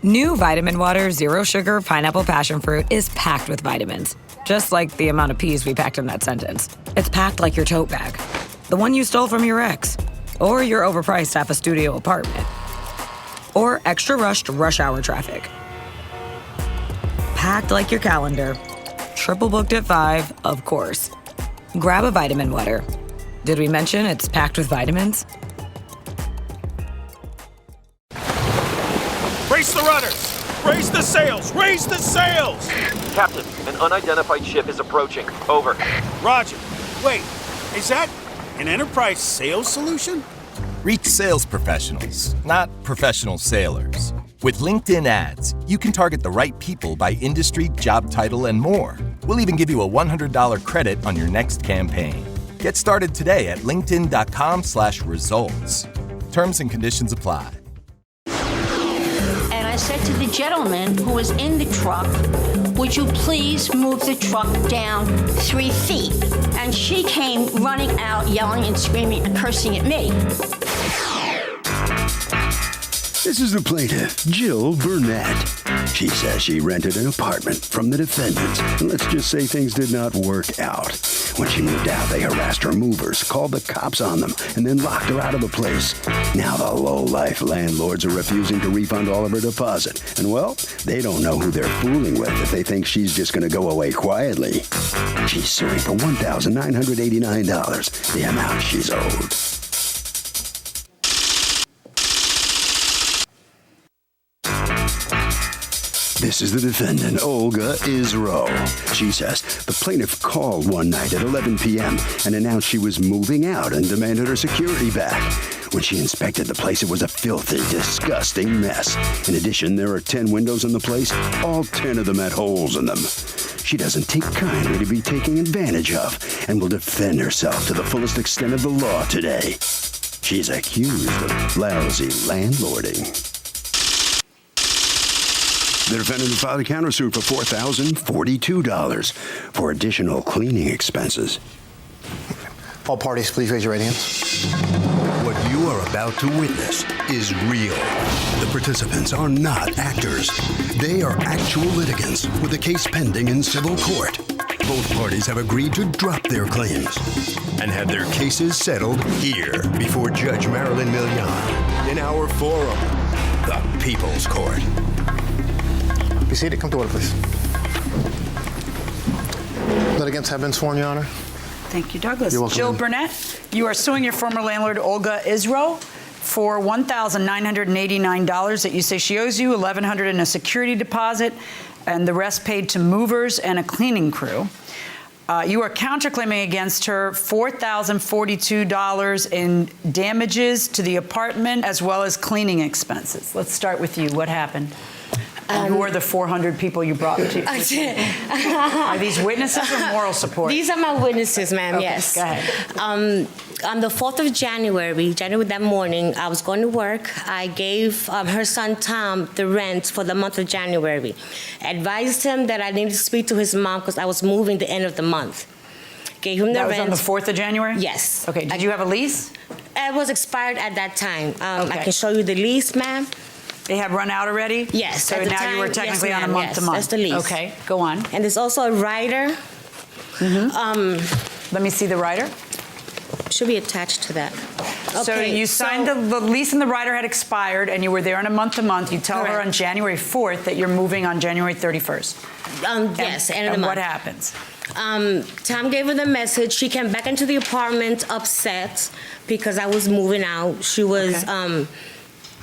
New Vitamin Water Zero Sugar Pineapple Passion Fruit is packed with vitamins, just like the amount of peas we packed in that sentence. It's packed like your tote bag, the one you stole from your ex, or your overpriced half a studio apartment, or extra rushed rush hour traffic. Packed like your calendar, triple booked at 5, of course. Grab a vitamin water. Did we mention it's packed with vitamins? Raise the rudders! Raise the sails! Raise the sails! Captain, an unidentified ship is approaching. Over. Roger. Wait, is that an enterprise sales solution? Reach sales professionals, not professional sailors. With LinkedIn ads, you can target the right people by industry, job title, and more. We'll even give you a $100 credit on your next campaign. Get started today at linkedin.com/results. Terms and conditions apply. And I said to the gentleman who was in the truck, would you please move the truck down 3 feet? And she came running out, yelling and screaming and cursing at me. This is the plaintiff, Jill Burnett. She says she rented an apartment from the defendant. And let's just say things did not work out. When she moved out, they harassed her movers, called the cops on them, and then locked her out of the place. Now the low-life landlords are refusing to refund all of her deposit. And, well, they don't know who they're fooling with if they think she's just going to go away quietly. She's suing for $1,989, the amount she's owed. This is the defendant, Olga Isro. She says the plaintiff called one night at 11 p.m. and announced she was moving out and demanded her security back. When she inspected the place, it was a filthy, disgusting mess. In addition, there are 10 windows in the place, all 10 of them had holes in them. She doesn't take kindly to be taken advantage of and will defend herself to the fullest extent of the law today. She's accused of lousy landlording. The defendant filed a countersuit for $4,042 for additional cleaning expenses. All parties, please raise your right hands. What you are about to witness is real. The participants are not actors. They are actual litigants with a case pending in civil court. Both parties have agreed to drop their claims and have their cases settled here before Judge Marilyn Millian in our forum, the People's Court. Be seated. Come to order, please. Litigants have been sworn, Your Honor. Thank you, Douglas. You're welcome. Jill Burnett, you are suing your former landlord, Olga Isro, for $1,989 that you say she owes you, $1,100 in a security deposit, and the rest paid to movers and a cleaning crew. You are counterclaiming against her $4,042 in damages to the apartment as well as cleaning expenses. Let's start with you. What happened? Who are the 400 people you brought to? Are these witnesses or moral support? These are my witnesses, ma'am, okay, yes. Go ahead. On the 4th of January that morning, I was going to work. I gave her son, Tom, the rent for the month of January. Advised him that I needed to speak to his mom because I was moving the end of the month. Gave him the rent. That was on the 4th of January? Yes. Okay, did you have a lease? It was expired at that time. Okay. I can show you the lease, ma'am. They have run out already? Yes. So now you were technically on a month-to-month. That's the lease. Okay, go on. And there's also a rider. Let me see the rider. Should be attached to that. Okay, so you signed the lease and the rider had expired and you were there on a month-to-month. You tell her on January 4th that you're moving on January 31st. Yes, end of the month. And what happens? Tom gave her the message. She came back into the apartment upset because I was moving out. She was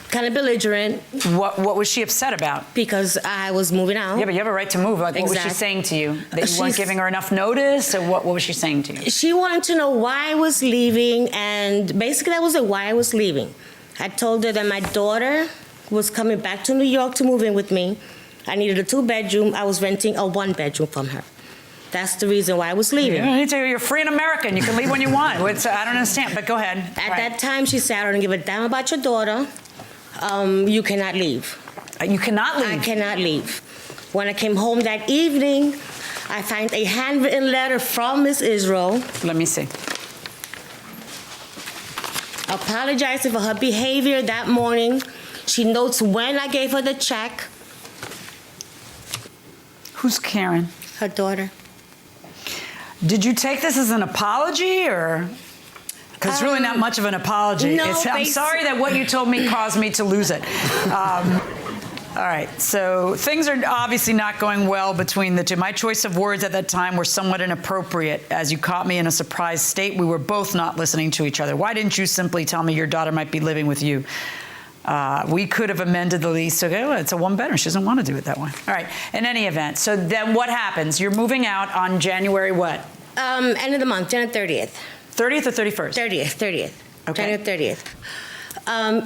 kind of belligerent. What was she upset about? Because I was moving out. Yeah, but you have a right to move. Like, what was she saying to you? That you weren't giving her enough notice? Or what was she saying to you? She wanted to know why I was leaving, and basically that was why I was leaving. I told her that my daughter was coming back to New York to move in with me. I needed a 2-bedroom. I was renting a 1-bedroom from her. That's the reason why I was leaving. You're free in America and you can leave when you want. I don't understand, but go ahead. At that time, she said, I don't give a damn about your daughter. You cannot leave. You cannot leave? I cannot leave. When I came home that evening, I found a handwritten letter from Miss Isro. Let me see. Apologizing for her behavior that morning. She notes when I gave her the check. Who's Karen? Her daughter. Did you take this as an apology, or? Because it's really not much of an apology. No, I'm sorry that what you told me caused me to lose it. All right, so things are obviously not going well between the two. My choice of words at that time were somewhat inappropriate, as you caught me in a surprised state. We were both not listening to each other. Why didn't you simply tell me your daughter might be living with you? We could have amended the lease. Okay, well, it's a one-bedroom. She doesn't want to do it that way. All right, in any event, so then what happens? You're moving out on January what? End of the month, January 30th. 30th or 31st? 30th. Okay. January 30th.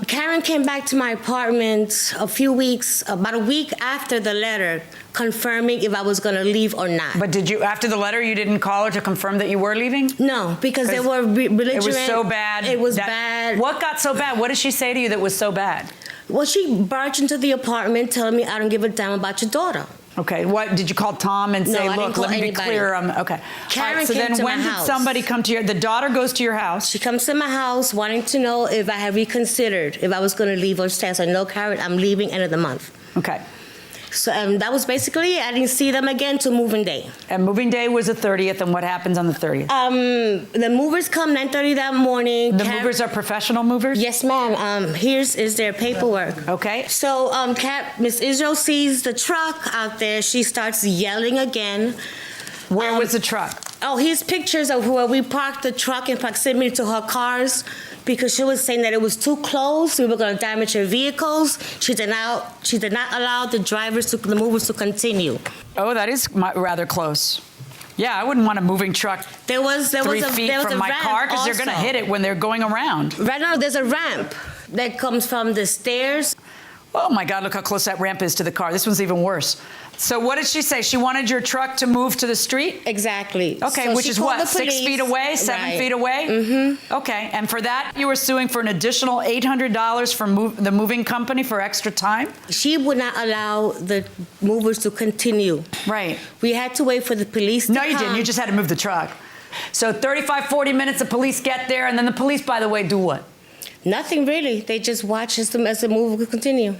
Karen came back to my apartment about a week after the letter, confirming if I was going to leave or not. But did you, after the letter, you didn't call her to confirm that you were leaving? No, because they were belligerent. It was so bad. It was bad. What got so bad? What did she say to you that was so bad? Well, she barged into the apartment telling me I don't give a damn about your daughter. Okay, what, did you call Tom and say, No, I didn't look, call let me be anybody. clear, okay. Karen All right, so came then to when my did house. somebody come to your, the daughter goes to your house? She comes to my house wanting to know if I had reconsidered, if I was going to leave or stay. I said, no, Karen, I'm leaving end of the month. Okay. So that was basically it. I didn't see them again till moving day. And moving day was the 30th, and what happens on the 30th? The movers come 9:30 that morning. The movers are professional movers? Yes, ma'am. Here's their paperwork. Okay. So Miss Israel sees the truck out there. She starts yelling again. Where was the truck? Oh, here's pictures of where we parked the truck in proximity to her cars, because she was saying that it was too close. We were going to damage her vehicles. She did not allow the movers to continue. Oh, that is rather close. Yeah, I wouldn't want a moving truck There was 3 feet from my car, because they're going to hit it when they're going around. Right now, there's a ramp that comes from the stairs. Oh my God, look how close that ramp is to the car. This one's even worse. So what did she say? She wanted your truck to move to the street? Exactly. Okay, So which she is called what, the 6 police. feet away, 7 Right. feet away? Mm-hmm. Okay, and for that, you were suing for an additional $800 from the moving company for extra time? She would not allow the movers to continue. Right. We had to wait for the police to No, come. you didn't. You just had to move the truck. So 35, 40 minutes, the police get there, and then the police, by the way, do what? Nothing really. They just watch as the move will continue.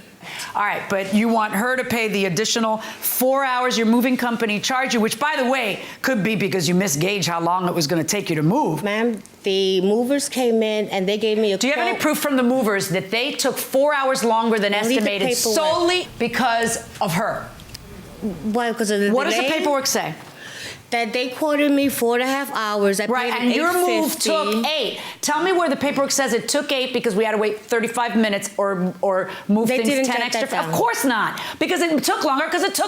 All right, but you want her to pay the additional 4 hours your moving company charged you, which, by the way, could be because you misgauged how long it was going to take you to move. Ma'am, the movers came in and they gave me a Do you have any quote. proof from the movers that they took 4 hours longer than Only the estimated paperwork. solely because of her? Why? Because of the What does the delay? paperwork say? That they quoted me 4.5 hours. I Right, paid and your move $8.50. took 8. Tell me where the paperwork says it took 8 because we had to wait 35 minutes or move They things didn't 10 take extra. that down. Of course not, because it took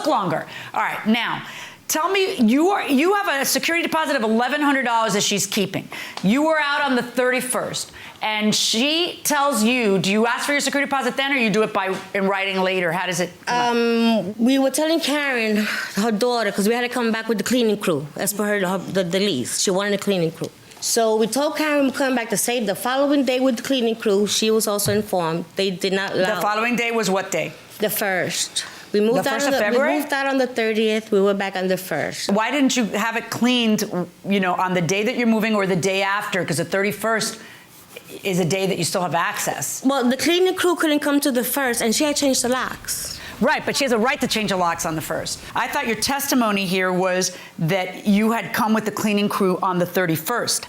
longer. All right, now. Tell me, you have a security deposit of $1,100 that she's keeping. You were out on the 31st, and she tells you, do you ask for your security deposit then, or you do it in writing later? How does it come out? We were telling Karen, her daughter, because we had to come back with the cleaning crew, as per the lease. She wanted a cleaning crew. So we told Karen we're coming back to save the following day with the cleaning crew. She was also informed. They did not allow. The following day was what day? The 1st. We moved The out 1st of February? We moved out on the 30th. We were back on the 1st. Why didn't you have it cleaned, on the day that you're moving or the day after? Because the 31st is a day that you still have access. Well, the cleaning crew couldn't come to the 1st, and she had changed the locks. Right, but she has a right to change the locks on the 1st. I thought your testimony here was that you had come with the cleaning crew on the 31st.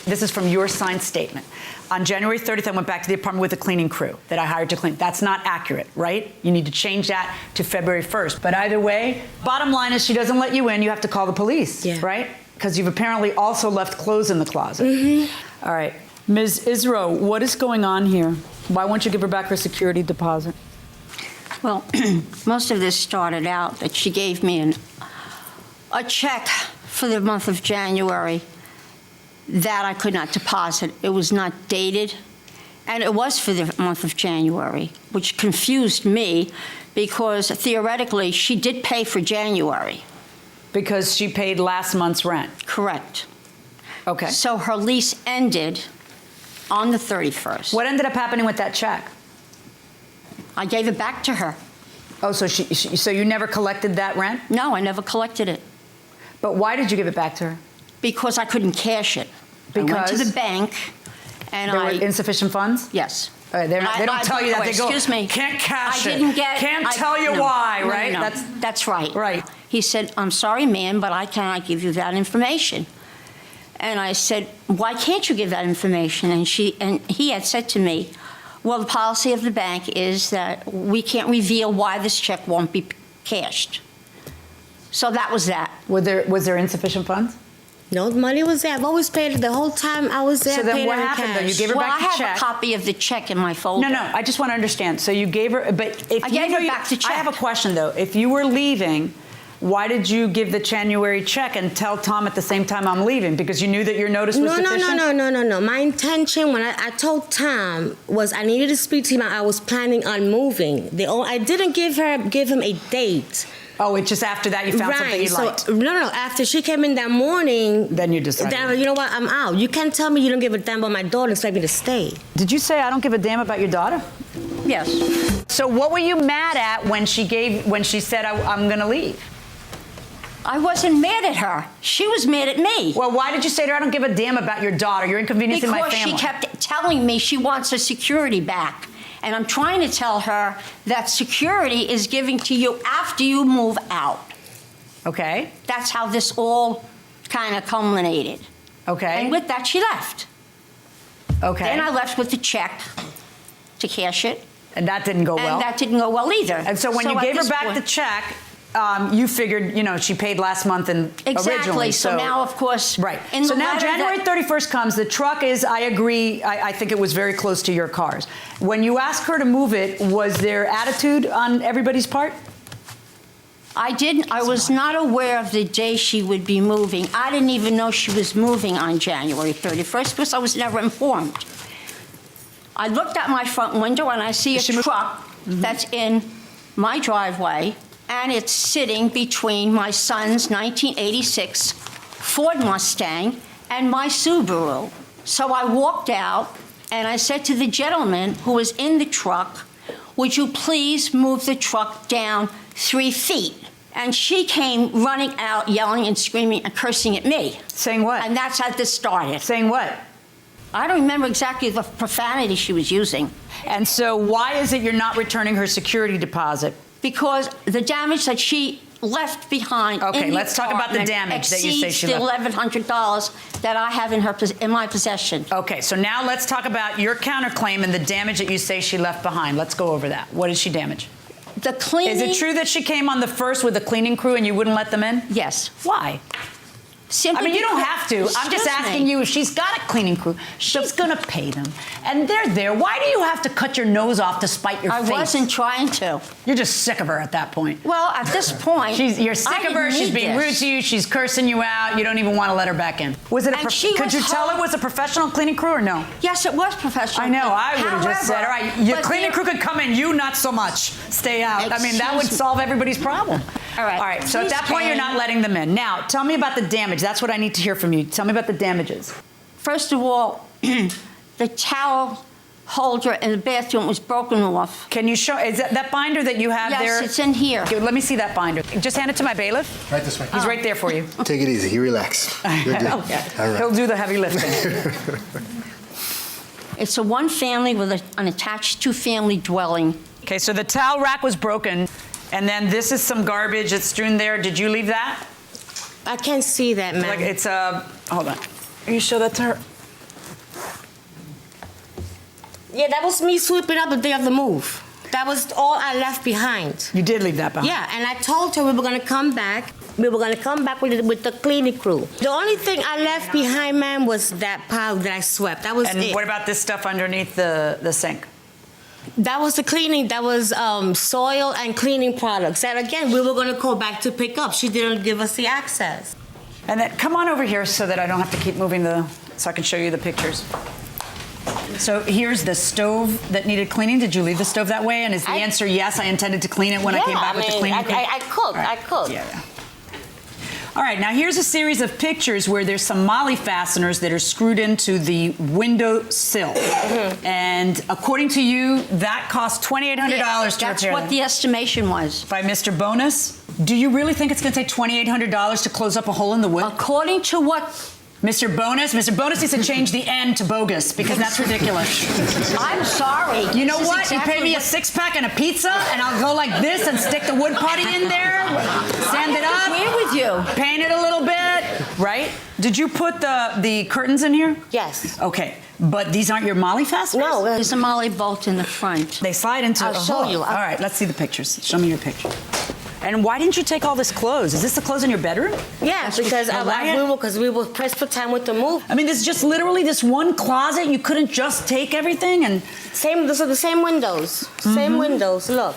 This is from your signed statement. On January 30th, I went back to the apartment with a cleaning crew that I hired to clean. That's not accurate, right? You need to change that to February 1st. But either way, bottom line is she doesn't let you in, you have to call the police, right? Because you've apparently also left clothes in the closet. All right. Ms. Isro, what is going on here? Why won't you give her back her security deposit? Well, most of this started out that she gave me a check for the month of January that I could not deposit. It was not dated, and it was for the month of January, which confused me because theoretically she did pay for January. Because she paid last month's rent. Correct. Okay. So her lease ended on the 31st. What ended up happening with that check? I gave it back to her. Oh, so so you never collected that rent? No, I never collected it. But why did you give it back to her? Because I couldn't cash it. I went to Because? the bank, and There were insufficient funds? Yes. They don't tell you that. They go, excuse me. Can't cash I didn't get. Can't tell you why, right? No. That's right. Right. He said, I'm sorry, ma'am, but I cannot give you that information. And I said, why can't you give that information? And he had said to me, well, the policy of the bank is that we can't reveal why this check won't be cashed. So that was that. Was there insufficient funds? No, the money was there. I've always paid it the whole time I was there. So then paid what her in happened, though? You cash. gave her back the I check. have a copy of the check in my folder. No, I just want to understand. So you gave her, but if I you gave knew her back the check. I have a question, though. If you were leaving, why did you give the January check and tell Tom at the same time I'm leaving? Because you knew that your notice was sufficient? No. My intention when I told Tom was I needed to speak to him. I was planning on moving. I didn't give him a date. Oh, it's just after that you found something you liked. No. After she came in that morning, then you decided. Then, you know what? I'm out. You can't tell me you don't give a damn about my daughter and expect me to stay. Did you say I don't give a damn about your daughter? Yes. So what were you mad at when she said I'm going to leave? I wasn't mad at her. She was mad at me. Well, why did you say to her, I don't give a damn about your daughter? You're inconveniencing my family. Because she kept telling me she wants her security back. And I'm trying to tell her that security is given to you after you move out. Okay. That's how this all kind of culminated. Okay. And with that, she left. Okay. Then I left with the check to cash it. And that didn't go well? And that didn't go well either. And so when you gave her back the check, you figured, she paid last month exactly. originally. So now, of course, right. So now January 31st comes. The truck is, I agree, I think it was very close to your cars. When you asked her to move it, was there attitude on everybody's part? I didn't. I was not aware of the day she would be moving. I didn't even know she was moving on January 31st because I was never informed. I looked out my front window and I see a truck that's in my driveway, and it's sitting between my son's 1986 Ford Mustang and my Subaru. So I walked out and I said to the gentleman who was in the truck, would you please move the truck down 3 feet? And she came running out, yelling and screaming and cursing at me. Saying what? And that's how this started. Saying what? I don't remember exactly the profanity she was using. And so why is it you're not returning her security deposit? Because the damage that she left behind okay, in the let's talk about the damage that you say she left. Exceeds the $1,100 that I have in my possession. Okay, so now let's talk about your counterclaim and the damage that you say she left behind. Let's go over that. What did she damage? The cleaning. Is it true that she came on the 1st with a cleaning crew and you wouldn't let them in? Yes. Why? Simply I mean, you don't have to. I'm just asking you, if she's got a cleaning crew, she's going to pay them. And they're there. Why do you have to cut your nose off to spite your face? I wasn't trying to. You're just sick of her at that point. Well, at this point, you're sick of her. She's being rude to you. She's cursing you out. You don't even want to let her back in. Was it could you tell it was a professional cleaning crew or no? Yes, it was professional. I know. I would have just said, all right, your cleaning crew could come in. You not so much. Stay out. I mean, that would solve everybody's problem. All right. All right. So at that point, you're not letting them in. Now, tell me about the damage. That's what I need to hear from you. Tell me about the damages. First of all, the towel holder in the bathroom was broken off. Can you show, is that binder that you have there? Yes, it's in here. Okay, let me see that binder. Just hand it to my bailiff. Right this way. He's right there for you. Take it easy. You relax. You're good. Okay. All right. He'll do the heavy lifting. It's a one family with an attached 2-family dwelling. Okay, so the towel rack was broken, and then this is some garbage that's strewn there. Did you leave that? I can't see that, ma'am. Like it's hold on. Can you show that to her? Yeah, that was me sweeping up the day of the move. That was all I left behind. You did leave that behind? Yeah, and I told her we were going to come back. We were going to come back with the cleaning crew. The only thing I left behind, ma'am, was that pile that I swept. That was it. And what about this stuff underneath the sink? That was the cleaning. That was soil and cleaning products. And again, we were going to go back to pick up. She didn't give us the access. And then come on over here so that I don't have to keep moving so I can show you the pictures. So here's the stove that needed cleaning. Did you leave the stove that way? And is the answer yes? I intended to clean it when I came back with the cleaning crew? I cooked. Right. I cooked. Yeah. All right, now here's a series of pictures where there's some molly fasteners that are screwed into the window sill. Mm-hmm. And according to you, that cost $2,800 to repair. That's what the estimation was. By Mr. Bonus. Do you really think it's going to take $2,800 to close up a hole in the wood? According to what Mr. Bonus needs to change the N to bogus because that's ridiculous. I'm sorry. You know This is what? exactly You pay me a six-pack and a pizza, and I'll go like this and stick the wood putty in there, sand it up, I agree with you. paint it a little bit, right? Did you put the curtains in here? Yes. Okay, but these aren't your molly fasteners? No. There's a molly bolt in the front. They slide into I'll a show hook. you. All right, let's see the pictures. Show me your picture. And why didn't you take all this clothes? Is this the clothes in your bedroom? Yeah, because we were pressed for time with the move. I mean, this is just literally this one closet. You couldn't just take everything and... Those are the same windows. Same windows, look.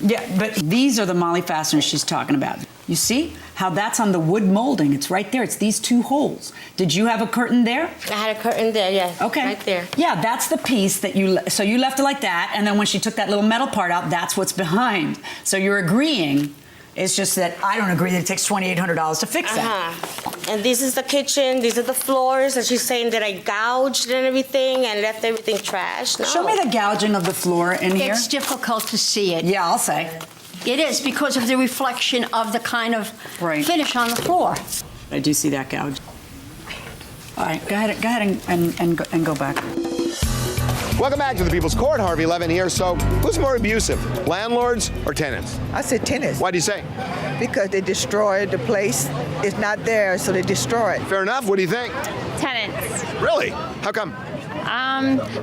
Yeah, but these are the molly fasteners she's talking about. You see how that's on the wood molding? It's right there. It's these two holes. Did you have a curtain there? I had a curtain there, yeah. Okay. Right there. Yeah, that's the piece that so you left it like that, and then when she took that little metal part out, that's what's behind. So you're agreeing. It's just that I don't agree that it takes $2,800 to fix that. And this is the kitchen. These are the floors. And she's saying that I gouged and everything and left everything trashed. No. Show me the gouging of the floor in here. It's difficult to see it. Yeah, I'll say. It is because of the reflection of the kind of Right. finish on the floor. I do see that gouge. All right, go ahead and go back. Welcome back to the People's Court. Harvey Levin here. So, who's more abusive, landlords or tenants? I said tenants. Why do you say? Because they destroyed the place. It's not there, so they destroy it. Fair enough. What do you think? Tenants. Really? How come?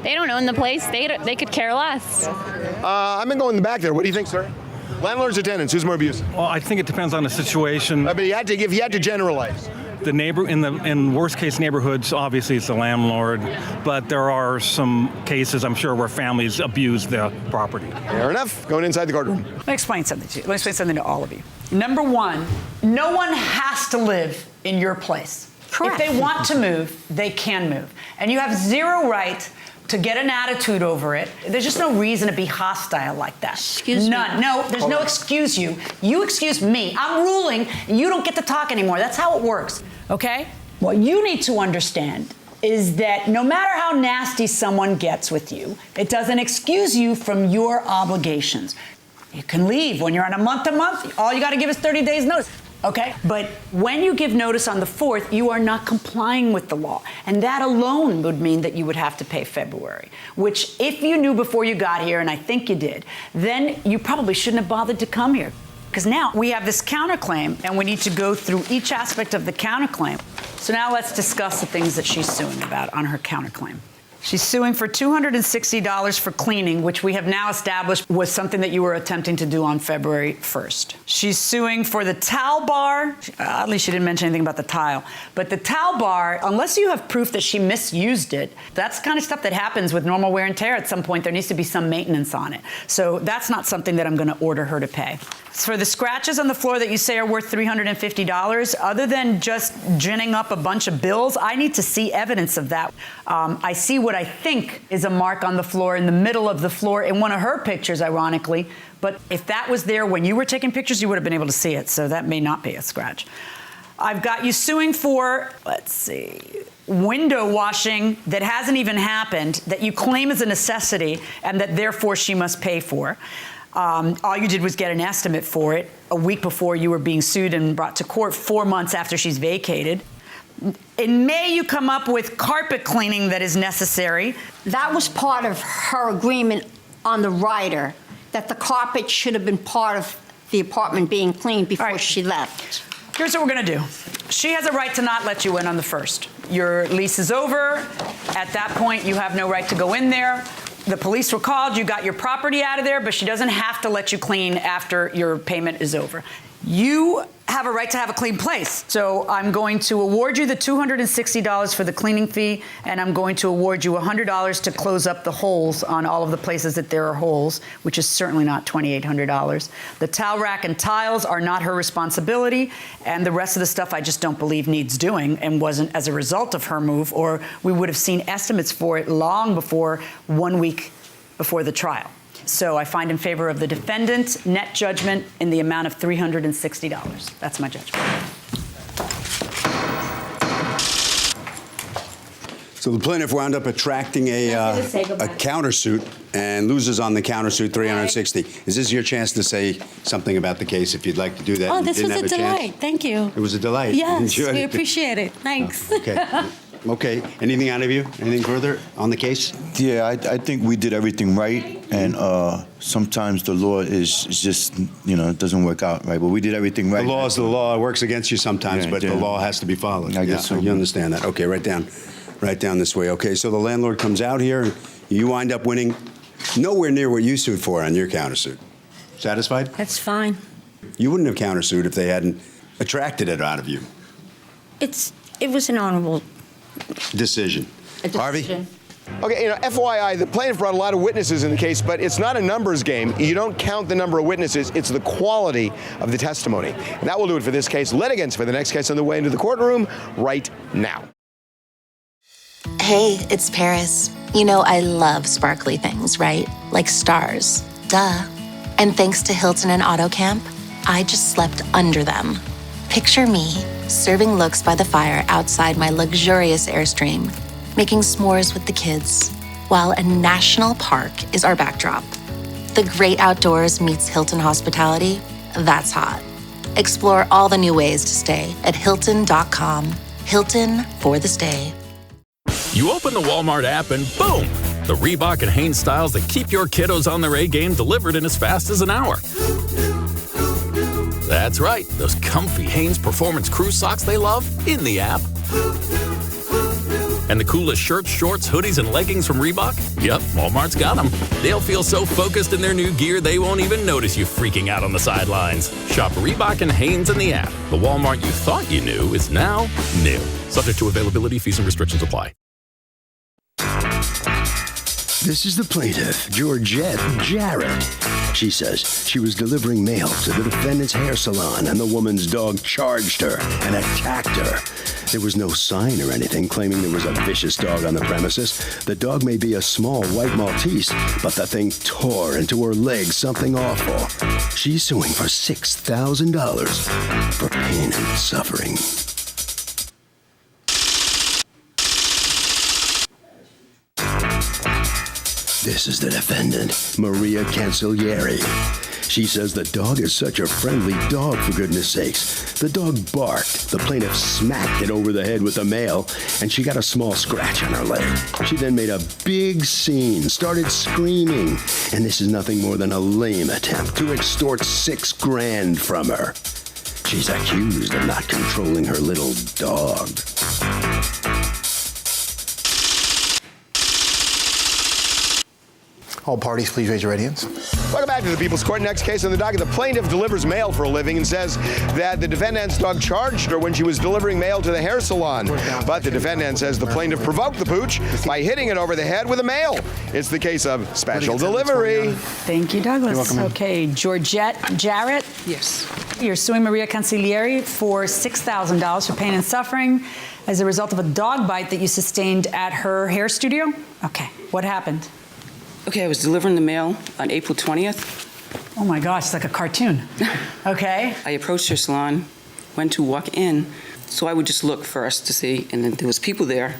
They don't own the place. They could care less. I've been going in the back there. What do you think, sir? Landlords or tenants? Who's more abusive? Well, I think it depends on the situation. But if you had to generalize. The neighbor in worst case neighborhoods, obviously it's the landlord, but there are some cases I'm sure where families abuse the property. Fair enough. Going inside the courtroom. Let me explain something to you. Let me explain something to all of you. Number one, no one has to live in your place. Correct. If they want to move, they can move. And you have zero right to get an attitude over it. There's just no reason to be hostile like that. Excuse me. None. No, there's no excuse you. You excuse me. I'm ruling, and you don't get to talk anymore. That's how it works, okay? What you need to understand is that no matter how nasty someone gets with you, it doesn't excuse you from your obligations. You can leave when you're on a month-to-month. All you got to give is 30 days notice. Okay? But when you give notice on the 4th, you are not complying with the law. And that alone would mean that you would have to pay February, which if you knew before you got here, and I think you did, then you probably shouldn't have bothered to come here. Because now we have this counterclaim, and we need to go through each aspect of the counterclaim. So now let's discuss the things that she's suing about on her counterclaim. She's suing for $260 for cleaning, which we have now established was something that you were attempting to do on February 1st. She's suing for the towel bar. Oddly, she didn't mention anything about the tile. But the towel bar, unless you have proof that she misused it, that's the kind of stuff that happens with normal wear and tear. At some point, there needs to be some maintenance on it. So that's not something that I'm going to order her to pay. For the scratches on the floor that you say are worth $350, other than just ginning up a bunch of bills, I need to see evidence of that. I see what I think is a mark on the floor in the middle of the floor in one of her pictures, ironically. But if that was there when you were taking pictures, you would have been able to see it. So that may not be a scratch. I've got you suing for, let's see, window washing that hasn't even happened, that you claim is a necessity, and that therefore she must pay for. All you did was get an estimate for it a week before you were being sued and brought to court, 4 months after she's vacated. In May, you come up with carpet cleaning that is necessary. That was part of her agreement on the rider, that the carpet should have been part of the apartment being cleaned before she left. Here's what we're going to do. She has a right to not let you in on the 1st. Your lease is over. At that point, you have no right to go in there. The police were called, you got your property out of there, but she doesn't have to let you clean after your payment is over. You have a right to have a clean place. So I'm going to award you the $260 for the cleaning fee, and I'm going to award you $100 to close up the holes on all of the places that there are holes, which is certainly not $2,800. The towel rack and tiles are not her responsibility, and the rest of the stuff I just don't believe needs doing and wasn't as a result of her move, or we would have seen estimates for it long before 1 week before the trial. So I find in favor of the defendant, net judgment in the amount of $360. That's my judgment. So the plaintiff wound up attracting a countersuit and loses on the countersuit $360,000. Is this your chance to say something about the case if you'd like to do that? Oh, this was a delight. Thank you. It was a delight. Yes, we appreciate it. Thanks. Okay. Okay. Anything out of you? Anything further on the case? Yeah, I think we did everything right, and sometimes the law is just, it doesn't work out right, but we did everything right. The law is the law. It works against you sometimes, but the law has to be followed. I guess so. You understand that. Okay, right down this way. Okay, so the landlord comes out here. You wind up winning nowhere near what you sued for on your countersuit. Satisfied? That's fine. You wouldn't have countersued if they hadn't attracted it out of you. It was an honorable decision. Harvey? Okay, FYI, the plaintiff brought a lot of witnesses in the case, but it's not a numbers game. You don't count the number of witnesses, it's the quality of the testimony. And that will do it for this case. Litigants for the next case on the way into the courtroom right now. Hey, it's Paris. I love sparkly things, right? Like stars. Duh. And thanks to Hilton and AutoCamp, I just slept under them. Picture me serving looks by the fire outside my luxurious Airstream, making s'mores with the kids, while a national park is our backdrop. The great outdoors meets Hilton hospitality. That's hot. Explore all the new ways to stay at Hilton.com. Hilton for the stay. You open the Walmart app and boom! The Reebok and Hanes styles that keep your kiddos on their A game delivered in as fast as an hour. That's right, those comfy Hanes Performance Crew socks they love in the app. And the coolest shirts, shorts, hoodies, and leggings from Reebok? Yep, Walmart's got them. They'll feel so focused in their new gear they won't even notice you freaking out on the sidelines. Shop Reebok and Hanes in the app. The Walmart you thought you knew is now new. Subject to availability, fees, and restrictions apply. This is the plaintiff, Georgette Jarrett. She says she was delivering mail to the defendant's hair salon and the woman's dog charged her and attacked her. There was no sign or anything claiming there was a vicious dog on the premises. The dog may be a small white Maltese, but the thing tore into her leg something awful. She's suing for $6,000 for pain and suffering. This is the defendant, Maria Cancellieri. She says the dog is such a friendly dog, for goodness sakes. The dog barked, the plaintiff smacked it over the head with the mail, and she got a small scratch on her leg. She then made a big scene, started screaming, and this is nothing more than a lame attempt to extort $6,000 from her. She's accused of not controlling her little dog. All parties, please raise your right hands. Welcome back to the People's Court. Next case on the docket. The plaintiff delivers mail for a living and says that the defendant's dog charged her when she was delivering mail to the hair salon. But the defendant says the plaintiff provoked the pooch by hitting it over the head with a mail. It's the case of special delivery. Thank you, Douglas. You're welcome, ma'am. Okay, Georgette Jarrett. Yes. You're suing Maria Cancellieri for $6,000 for pain and suffering as a result of a dog bite that you sustained at her hair studio? Okay, what happened? Okay, I was delivering the mail on April 20th. Oh my gosh, it's like a cartoon. Okay. I approached her salon, went to walk in, so I would just look first to see, and then there was people there.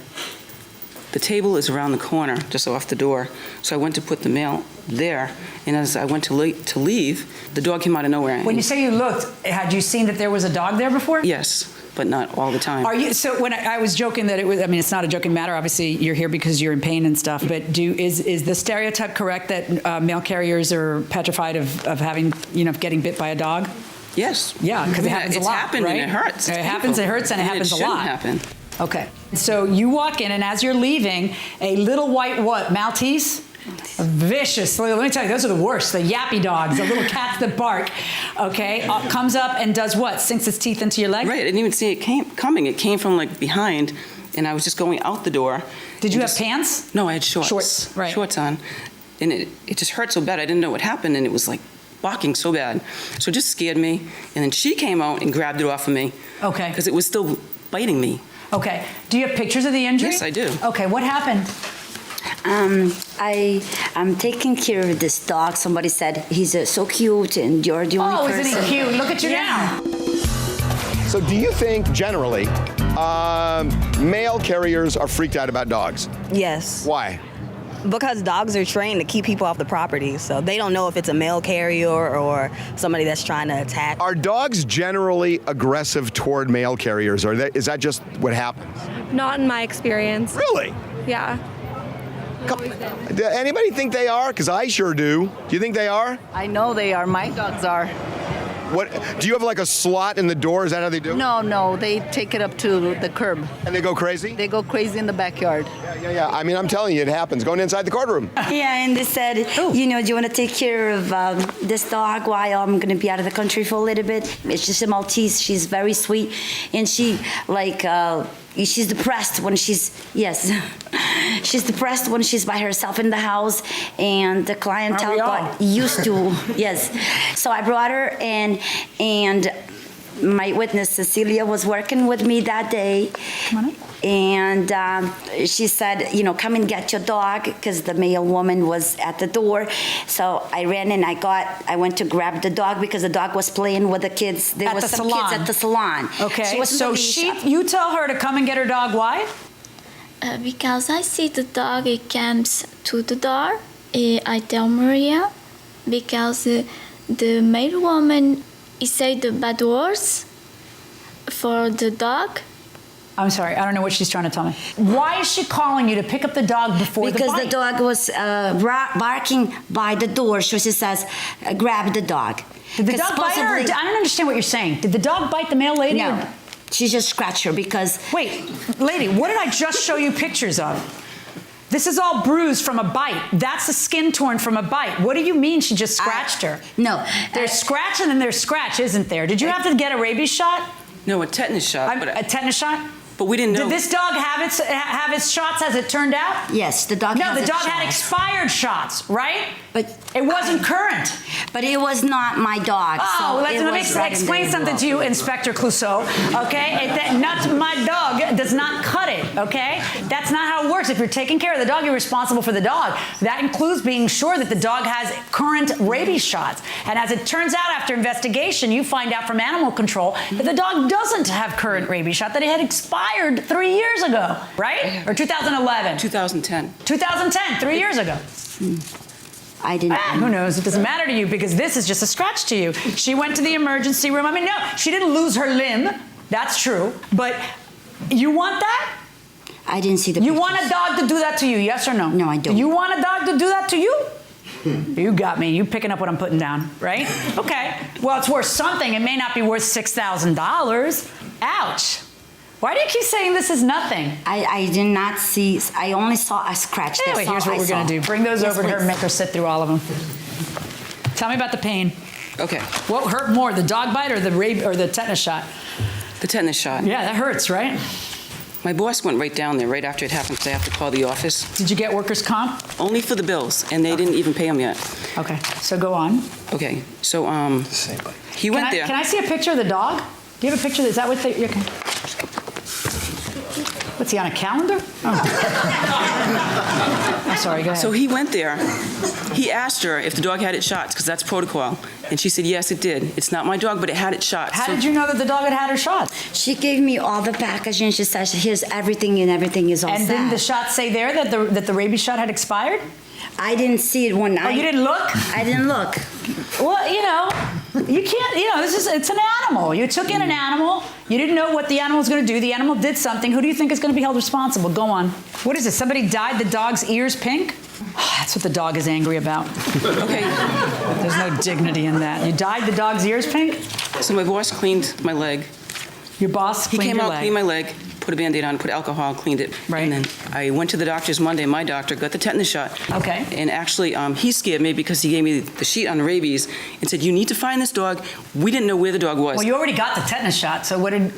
The table is around the corner, just off the door, so I went to put the mail there, and as I went to leave, the dog came out of nowhere. When you say you looked, had you seen that there was a dog there before? Yes, but not all the time. Are you, so when I was joking that it was, I mean, it's not a joking matter, obviously you're here because you're in pain and stuff, but is the stereotype correct that mail carriers are petrified of having, getting bit by a dog? Yes. Yeah, because it happens a lot, happened right? and it hurts. It happens, it hurts, and it happens a lot. It shouldn't happen. Okay. So you walk in, and as you're leaving, a little white what? Maltese? Vicious. Let me tell you, those are the worst. The yappy dogs, the little cats that bark. Okay, comes up and does what? Sinks its teeth into your leg? Right. I didn't even see it coming. It came from like behind, and I was just going out the door. Did you have pants? No, I had shorts. Shorts, right. Shorts on, and it just hurt so bad. I didn't know what happened, and it was like barking so bad. So it just scared me. And then she came out and grabbed it off of me. Okay. Because it was still biting me. Okay. Do you have pictures of the injury? Yes, I do. Okay. What happened? I'm taking care of this dog. Somebody said he's so cute, and you're the only person. Oh, isn't he cute? Look at you now. So do you think, generally, Mail carriers are freaked out about dogs. Yes. Why? Because dogs are trained to keep people off the property, so they don't know if it's a mail carrier or somebody that's trying to attack. Are dogs generally aggressive toward mail carriers, or is that just what happens? Not in my experience. Really? Yeah. Do anybody think they are? Because I sure do. Do you think they are? I know they are. My dogs are. What? Do you have like a slot in the door? Is that how they do? No, they take it up to the curb. And they go crazy? They go crazy in the backyard. Yeah. I mean, I'm telling you, it happens. Going inside the courtroom. Yeah, and they said, you know, do you want to take care of this dog while I'm going to be out of the country for a little bit? It's just a Maltese. She's very sweet, and she she's depressed when she's she's depressed when she's by herself in the house, and the clientele got used to so I brought her, and my witness Cecilia was working with me that day. Come on in. And she said, you know, come and get your dog, because the mail woman was at the door. So I ran and I went to grab the dog because the dog was playing with the kids. There was some kids at the salon. Okay, so you tell her to come and get her dog. Why? Because I see the dog, it comes to the door. I tell Maria, because the maid woman say the bad words for the dog. I'm sorry, I don't know what she's trying to tell me. Why is she calling you to pick up the dog before the bite? Because the dog was barking by the door, so she says, grab the dog. Did the dog bite her? I don't understand what you're saying. Did the dog bite the mail lady? No, she just scratched her because... Wait, lady, what did I just show you pictures of? This is all bruised from a bite. That's the skin torn from a bite. What do you mean she just scratched her? No. There's scratch and then there's scratch, isn't there? Did you have to get a rabies shot? No, a tetanus shot. A tetanus shot? But we didn't know. Did this dog have its shots as it turned out? Yes, the dog No, has the dog its had shots. expired shots, right? But it wasn't current. But it was not my dog. Oh, so let me explain something to you, Inspector Clouseau, okay? Not my dog does not cut it, okay? That's not how it works. If you're taking care of the dog, you're responsible for the dog. That includes being sure that the dog has current rabies shots. And as it turns out, after investigation, you find out from animal control that the dog doesn't have current rabies shot, that it had expired 3 years ago, right? Or 2011? 2010. 2010, 3 years ago. I didn't. Who knows? It doesn't matter to you because this is just a scratch to you. She went to the emergency room. I mean, no, she didn't lose her limb. That's true. But you want that? I didn't see the You pictures. want a dog to do that to you, yes or no? No, I don't. You want a dog to do that to you? You got me. You picking up what I'm putting down, right? Okay. Well, it's worth something. It may not be worth $6,000. Ouch. Why do you keep saying this is nothing? I did not see. I only saw a scratch. Anyway, here's what we're going to do. Bring those over to her and make her sit through all of them. Tell me about the pain. Okay. What hurt more, the dog bite or the tetanus shot? The tetanus shot. Yeah, that hurts, right? My boss went right down there right after it happened, so I have to call the office. Did you get workers' comp? Only for the bills, and they didn't even pay them yet. Okay, so go on. Okay, so he went there. Can I see a picture of the dog? Do you have a picture? Is that what they... Okay. What's he on a calendar? Oh. I'm sorry, go ahead. So he went there. He asked her if the dog had its shots, because that's protocol. And she said, yes, it did. It's not my dog, but it had its shots. How did you know that the dog had her shots? She gave me all the packaging. She said, here's everything, and everything is all set. And didn't the shot say there that the rabies shot had expired? I didn't see it when Oh, you didn't look? I didn't look. Well, you can't, it's an animal. You took in an animal. You didn't know what the animal was going to do. The animal did something. Who do you think is going to be held responsible? Go on. What is it? Somebody dyed the dog's ears pink? Oh, that's what the dog is angry about. Okay. There's no dignity in that. You dyed the dog's ears pink? So my boss cleaned my leg. Your boss cleaned your leg? He came out, cleaned my leg, put a Band-Aid on, put alcohol, cleaned it. Right. And then I went to the doctor's Monday. My doctor got the tetanus shot. Okay. And actually, he scared me because he gave me the sheet on rabies and said, you need to find this dog. We didn't know where the dog was. Well, you already got the tetanus shot, so what did...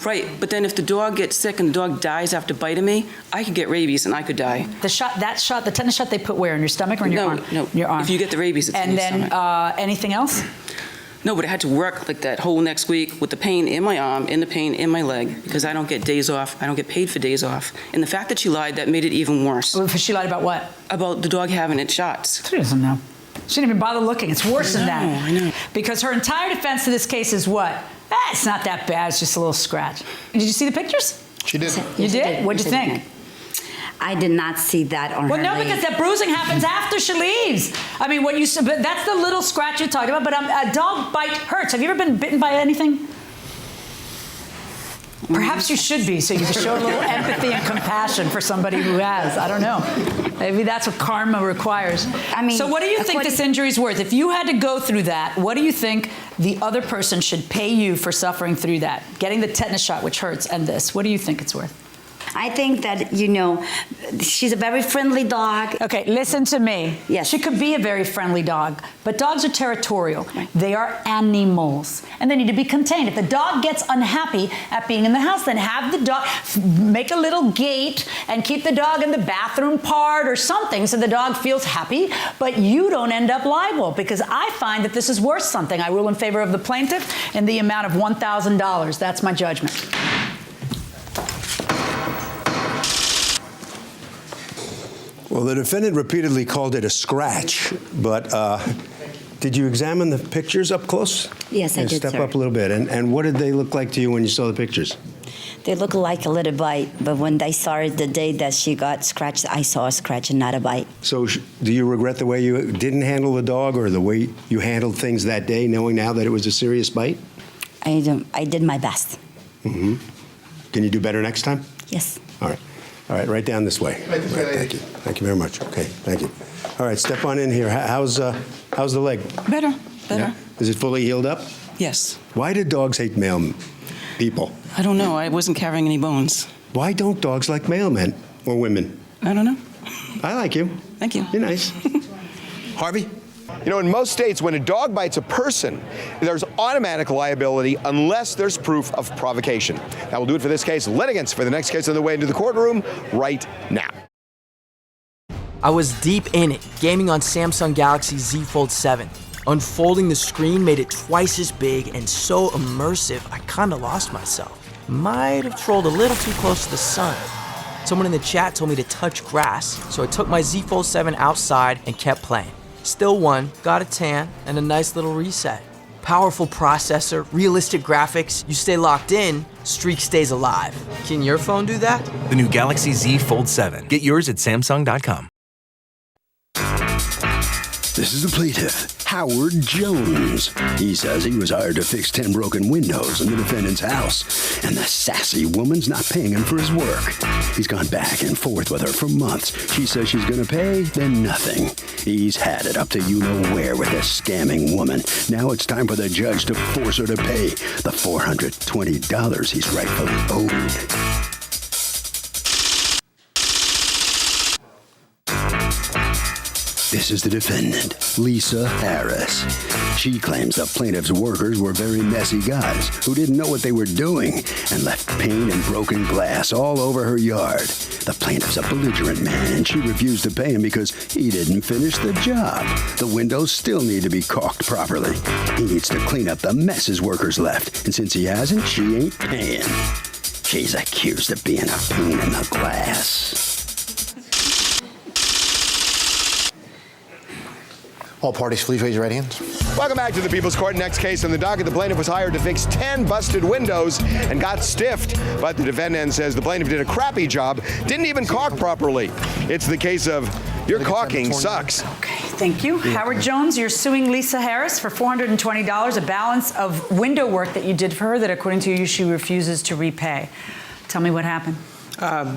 Right, but then if the dog gets sick and the dog dies after biting me, I could get rabies and I could die. The tetanus shot they put where? In your stomach or in your arm? No, your arm. If you get the rabies, it's in your stomach. And then anything else? No, but I had to work like that whole next week with the pain in my arm and the pain in my leg because I don't get days off. I don't get paid for days off. And the fact that she lied, that made it even worse. Well, she lied about what? About the dog having its shots. She doesn't know. She didn't even bother looking. It's worse than that. I know. Because her entire defense to this case is what? It's not that bad. It's just a little scratch. Did you see the pictures? She did. You did? What'd you Yes, I think? did. I did not see that on Well, her no, leg. because that bruising happens after she leaves. I mean, what you said, but that's the little scratch you talked about. But a dog bite hurts. Have you ever been bitten by anything? Perhaps you should be, so you can show a little empathy and compassion for somebody who has. I don't know. Maybe that's what karma requires. I mean, so what do you think this injury's worth? If you had to go through that, what do you think the other person should pay you for suffering through that? Getting the tetanus shot, which hurts, and this. What do you think it's worth? I think that, she's a very friendly dog. Okay, listen to me. Yes. She could be a very friendly dog, but dogs are territorial. They are animals, and they need to be contained. If the dog gets unhappy at being in the house, then have the dog make a little gate and keep the dog in the bathroom part or something so the dog feels happy, but you don't end up liable, because I find that this is worth something. I rule in favor of the plaintiff in the amount of $1,000. That's my judgment. Well, the defendant repeatedly called it a scratch, but did you examine the pictures up close? Yes, I did, Step sir. up a little bit. And what did they look like to you when you saw the pictures? They look like a little bite, but when I saw her the day that she got scratched, I saw a scratch and not a bite. So do you regret the way you didn't handle the dog or the way you handled things that day, knowing now that it was a serious bite? I did my best. Mm-hmm. Can you do better next time? Yes. All right. All right, right down this way. Right, thank you. Thank you very much. Okay, thank you. All right, step on in here. How's the leg? Better. Yeah? Is it fully healed up? Yes. Why do dogs hate male people? I don't know. I wasn't carrying any bones. Why don't dogs like male men or women? I don't know. I like you. Thank you. You're nice. Harvey? In most states, when a dog bites a person, there's automatic liability unless there's proof of provocation. That will do it for this case. Litigants for the next case on the way into the courtroom right now. I was deep in it, gaming on Samsung Galaxy Z Fold 7. Unfolding the screen made it twice as big and so immersive, I kinda lost myself. Might have trolled a little too close to the sun. Someone in the chat told me to touch grass, so I took my Z Fold 7 outside and kept playing. Still won, got a tan, and a nice little reset. Powerful processor, realistic graphics, you stay locked in, streak stays alive. Can your phone do that? The new Galaxy Z Fold 7. Get yours at Samsung.com. This is the plaintiff, Howard Jones. He says he was hired to fix 10 broken windows in the defendant's house, and the sassy woman's not paying him for his work. He's gone back and forth with her for months. She says she's gonna pay, then nothing. He's had it up to you-know-where with this scamming woman. Now it's time for the judge to force her to pay the $420 he's rightfully owed. This is the defendant, Lisa Harris. She claims the plaintiff's workers were very messy guys who didn't know what they were doing and left paint and broken glass all over her yard. The plaintiff's a belligerent man, and she refused to pay him because he didn't finish the job. The windows still need to be caulked properly. He needs to clean up the mess his workers left, and since he hasn't, she ain't paying. She's accused of being a pain in the glass. All parties, please raise your right hands. Welcome back to the People's Court. Next case on the docket, the plaintiff was hired to fix 10 busted windows and got stiffed. But the defendant says the plaintiff did a crappy job, didn't even caulk properly. It's the case of your caulking sucks. Okay, thank you. Howard Jones, you're suing Lisa Harris for $420, a balance of window work that you did for her that, according to you, she refuses to repay. Tell me what happened.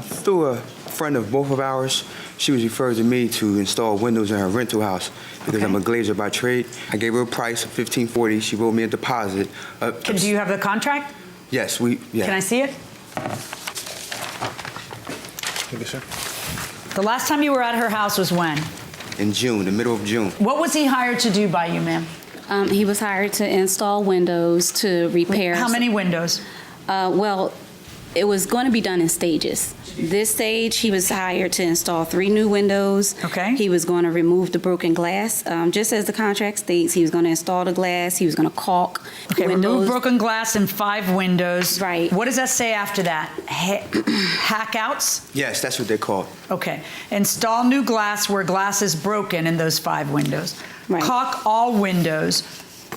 Through a friend of both of ours, she was referred to me to install windows in her rental house because I'm a glazer by trade. I gave her a price of $1,540. She wrote me a deposit. Do you have the contract? Yes, yeah. Can I see it? Thank you, sir. The last time you were at her house was when? In June, the middle of June. What was he hired to do by you, ma'am? He was hired to install windows, to repair. How many windows? Well, it was going to be done in stages. This stage, he was hired to install 3 new windows. Okay. He was going to remove the broken glass. Just as the contract states, he was going to install the glass. He was going to caulk windows. Remove broken glass in 5 windows. Right. What does that say after that? Hack outs? Yes, that's what they're called. Okay. Install new glass where glass is broken in those 5 windows. Right. Caulk all windows.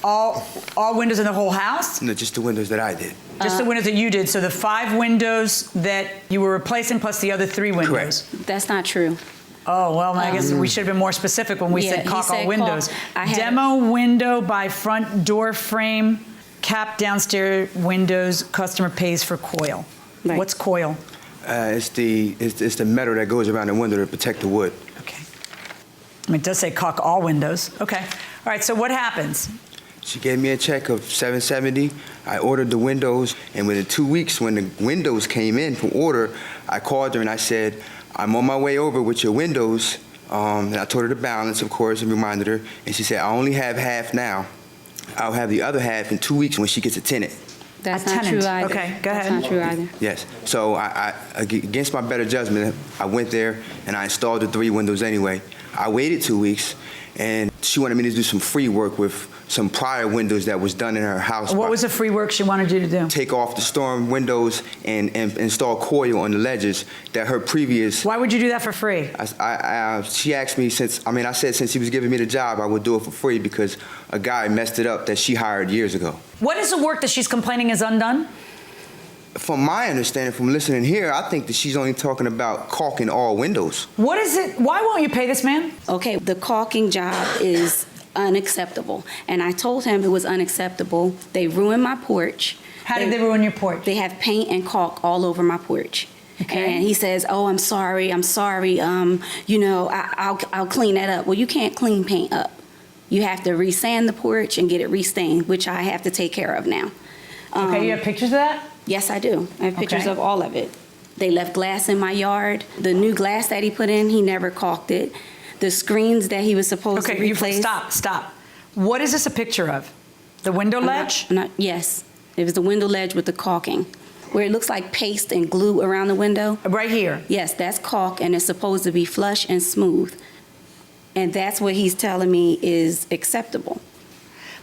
All windows in the whole house? No, just the windows that I did. Just the windows that you did. So the 5 windows that you were replacing plus the other 3 windows. Correct. That's not true. Oh, well, I guess we should have been more specific when we Yeah, said he caulk said all windows. caulk. I had- Demo window by front door frame, cap downstairs windows, customer pays for coil. Right. What's coil? It's the metal that goes around the window to protect the wood. Okay. I mean, it does say caulk all windows. Okay. All right, so what happens? She gave me a check of $770. I ordered the windows, and within 2 weeks, when the windows came in for order, I called her and I said, I'm on my way over with your windows. And I told her the balance, of course, and reminded her. And she said, I only have half now. I'll have the other half in 2 weeks when she gets a tenant. That's A not tenant. true either. Okay, go ahead. That's not true either. Yes. So I, against my better judgment, I went there and I installed the 3 windows anyway. I waited 2 weeks, and she wanted me to do some free work with some prior windows that was done in her house. What was the free work she wanted you to do? Take off the storm windows and install coil on the ledges that her previous. Why would you do that for free? She asked me I said since he was giving me the job, I would do it for free because a guy messed it up that she hired years ago. What is the work that she's complaining is undone? From my understanding, from listening here, I think that she's only talking about caulking all windows. What is it? Why won't you pay this man? Okay, the caulking job is unacceptable. And I told him it was unacceptable. They ruined my porch. How did they ruin your porch? They have paint and caulk all over my porch. Okay. And he says, oh, I'm sorry. I'll clean that up. Well, you can't clean paint up. You have to resand the porch and get it restained, which I have to take care of now. Okay, you have pictures of that? Yes, I do. I have pictures Okay. of all of it. They left glass in my yard. The new glass that he put in, he never caulked it. The screens that he was supposed to replace. Stop. What is this a picture of? The window ledge? Yes. It was the window ledge with the caulking, where it looks like paste and glue around the window. Right here? Yes, that's caulk, and it's supposed to be flush and smooth. And that's what he's telling me is acceptable.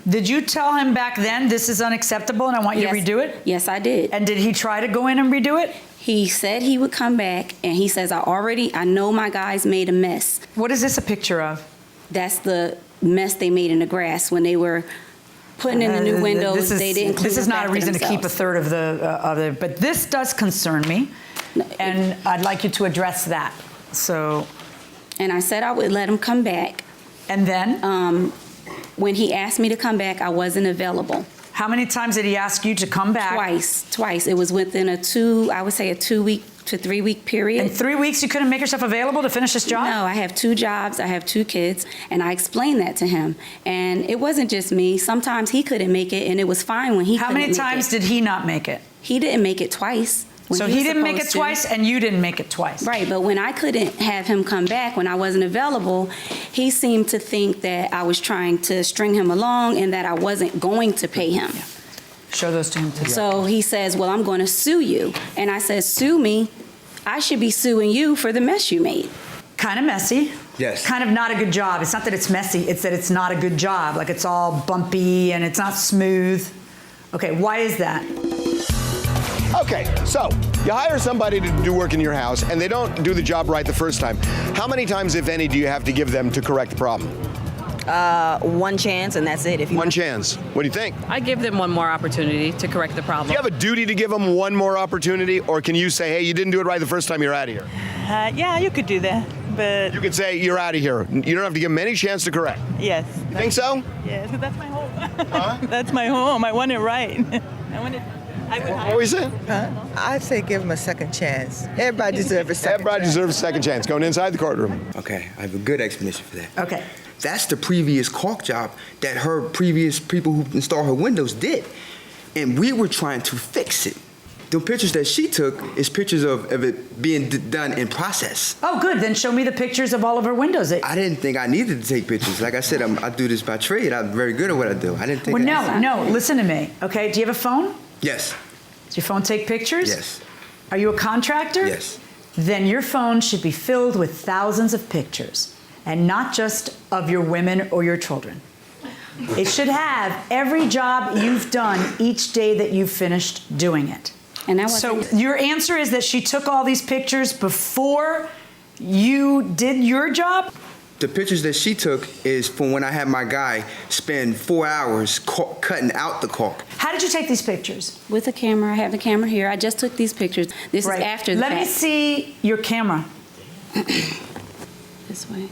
Did you tell him back then this is unacceptable and I want you to redo it? Yes, I did. And did he try to go in and redo it? He said he would come back, and he says, I know my guys made a mess. What is this a picture of? That's the mess they made in the grass when they were putting in the new windows. They didn't clean This is up not a after reason to keep a themselves. third of the, but this does concern me, and I'd like you to address that. So. And I said I would let him come back. And then? When he asked me to come back, I wasn't available. How many times did he ask you to come back? Twice. It was within a 2-week to 3 week period. In 3 weeks, you couldn't make yourself available to finish this job? No, I have 2 jobs. I have 2 kids, and I explained that to him. And it wasn't just me. Sometimes he couldn't make it, and it was fine when he couldn't make it. How many times did he not make it? He didn't make it twice. So he didn't make it twice, and you didn't make it twice. Right, but when I couldn't have him come back, when I wasn't available, he seemed to think that I was trying to string him along and that I wasn't going to pay him. Yeah. Show those to him today. So he says, well, I'm going to sue you. And I said, sue me? I should be suing you for the mess you made. Kind of messy. Yes. Kind of not a good job. It's not that it's messy, it's that it's not a good job. Like it's all bumpy and it's not smooth. Okay, why is that? Okay, so you hire somebody to do work in your house and they don't do the job right the first time. How many times, if any, do you have to give them to correct the problem? One chance and that's it. One chance. What do you think? I give them one more opportunity to correct the problem. Do you have a duty to give them one more opportunity, or can you say, hey, you didn't do it right the first time, you're out of here? Yeah, you could do that, but... You could say, you're out of here. You don't have to give them any chance to correct. Yes. You think so? Yes, that's my home. That's my home. I want it right. What were you saying? I'd say give them a second chance. Everybody deserves a second chance. Everybody deserves a second chance. Going inside the courtroom. Okay, I have a good explanation for that. Okay. That's the previous caulk job that her previous people who installed her windows did. And we were trying to fix it. The pictures that she took is pictures of it being done in process. Oh, good. Then show me the pictures of all of her windows. I didn't think I needed to take pictures. Like I said, I do this by trade. I'm very good at what I do. I didn't think No, listen to me. Okay, do you have a phone? Yes. Does your phone take pictures? Yes. Are you a contractor? Yes. Then your phone should be filled with thousands of pictures, and not just of your women or your children. It should have every job you've done each day that you've finished doing it. And that so your answer is that she took all these pictures before you did your job? The pictures that she took is from when I had my guy spend 4 hours cutting out the caulk. How did you take these pictures? With a camera. I have the camera here. I just took these pictures. This is after the Let me fact. see your camera. This way.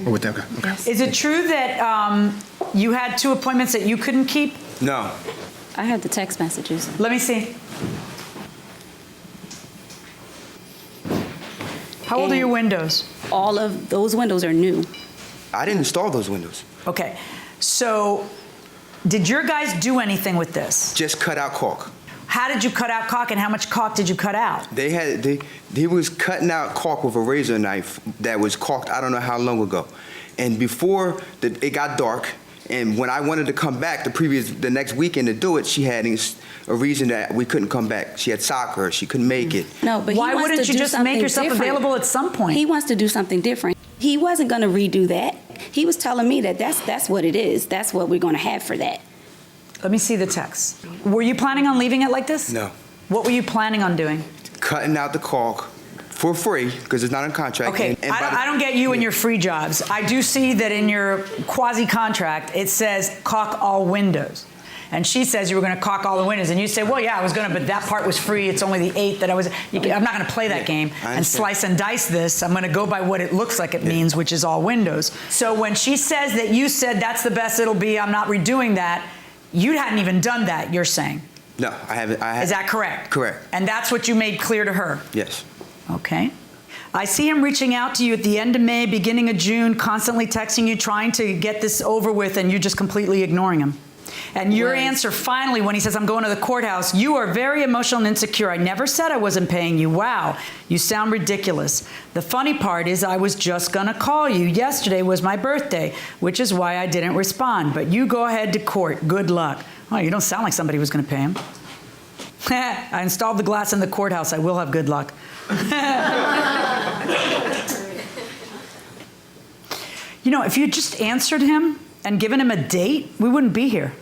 Oh, with that, okay. Is it true that you had 2 appointments that you couldn't keep? No. I have the text messages. Let me see. How old are your windows? All of those windows are new. I didn't install those windows. Okay, so did your guys do anything with this? Just cut out caulk. How did you cut out caulk, and how much caulk did you cut out? He was cutting out caulk with a razor knife that was caulked I don't know how long ago. And before it got dark, and when I wanted to come back the next weekend to do it, she had a reason that we couldn't come back. She had soccer, she couldn't make it. No, but why wouldn't you just make yourself available at some point? He wants to do something different. He wasn't going to redo that. He was telling me that that's what it is. That's what we're going to have for that. Let me see the text. Were you planning on leaving it like this? No. What were you planning on doing? Cutting out the caulk for free, because it's not in contract. Okay, I don't get you and your free jobs. I do see that in your quasi-contract, it says caulk all windows. And she says you were going to caulk all the windows. And you say, well, yeah, I was going to, but that part was free. It's only the 8 that I was. I'm not going to play that game and slice and dice this. I'm going to go by what it looks like it means, which is all windows. So when she says that you said that's the best it'll be, I'm not redoing that, you hadn't even done that, you're saying. No, I haven't. Is that correct? Correct. And that's what you made clear to her? Yes. Okay. I see him reaching out to you at the end of May, beginning of June, constantly texting you, trying to get this over with, and you're just completely ignoring him. And your answer finally, when he says, I'm going to the courthouse, you are very emotional and insecure. I never said I wasn't paying you. Wow, you sound ridiculous. The funny part is I was just going to call you. Yesterday was my birthday, which is why I didn't respond. But you go ahead to court. Good luck. Oh, you don't sound like somebody who was going to pay him. I installed the glass in the courthouse. I will have good luck. You know, if you just answered him and given him a date, we wouldn't be here.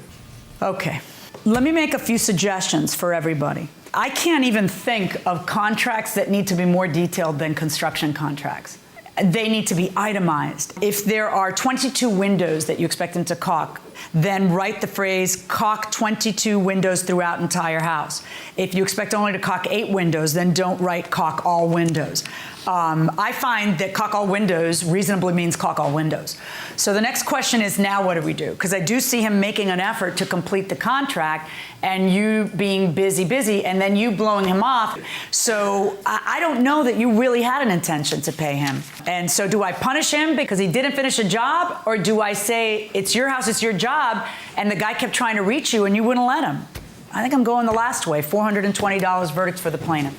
Okay, let me make a few suggestions for everybody. I can't even think of contracts that need to be more detailed than construction contracts. They need to be itemized. If there are 22 windows that you expect them to caulk, then write the phrase caulk 22 windows throughout entire house. If you expect only to caulk 8 windows, then don't write caulk all windows. I find that caulk all windows reasonably means caulk all windows. So the next question is, now what do we do? Because I do see him making an effort to complete the contract and you being busy, and then you blowing him off. So I don't know that you really had an intention to pay him. And so do I punish him because he didn't finish a job? Or do I say, it's your house, it's your job, and the guy kept trying to reach you and you wouldn't let him? I think I'm going the last way, $420 verdict for the plaintiff.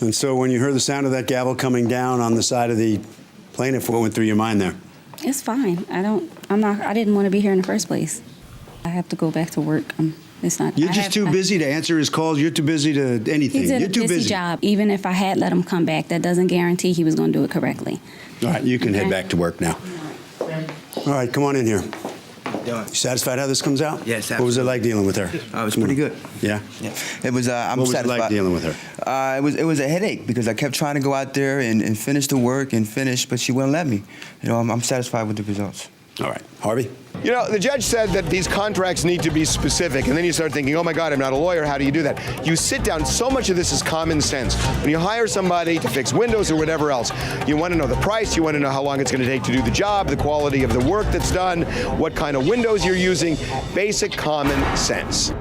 And so when you heard the sound of that gavel coming down on the side of the plaintiff, what went through your mind there? It's fine. I didn't want to be here in the first place. I have to go back to work. It's not. You're just too busy to answer his calls. You're too busy to anything. You're too busy. Job. Even if I had let him come back, that doesn't guarantee he was going to do it correctly. All right, you can head back to work now. All right, come on in here. You satisfied how this comes out? Yes, absolutely. What was it like dealing with her? It was pretty good. Yeah? Yeah. It was, I'm what was satisfied. it like dealing with her? It was a headache because I kept trying to go out there and finish the work but she wouldn't let me. You know, I'm satisfied with the results. All right. Harvey? You know, the judge said that these contracts need to be specific, and then you start thinking, oh my God, I'm not a lawyer, how do you do that? You sit down, so much of this is common sense. When you hire somebody to fix windows or whatever else, you want to know the price, you want to know how long it's going to take to do the job, the quality of the work that's done, what kind of windows you're using, basic common sense.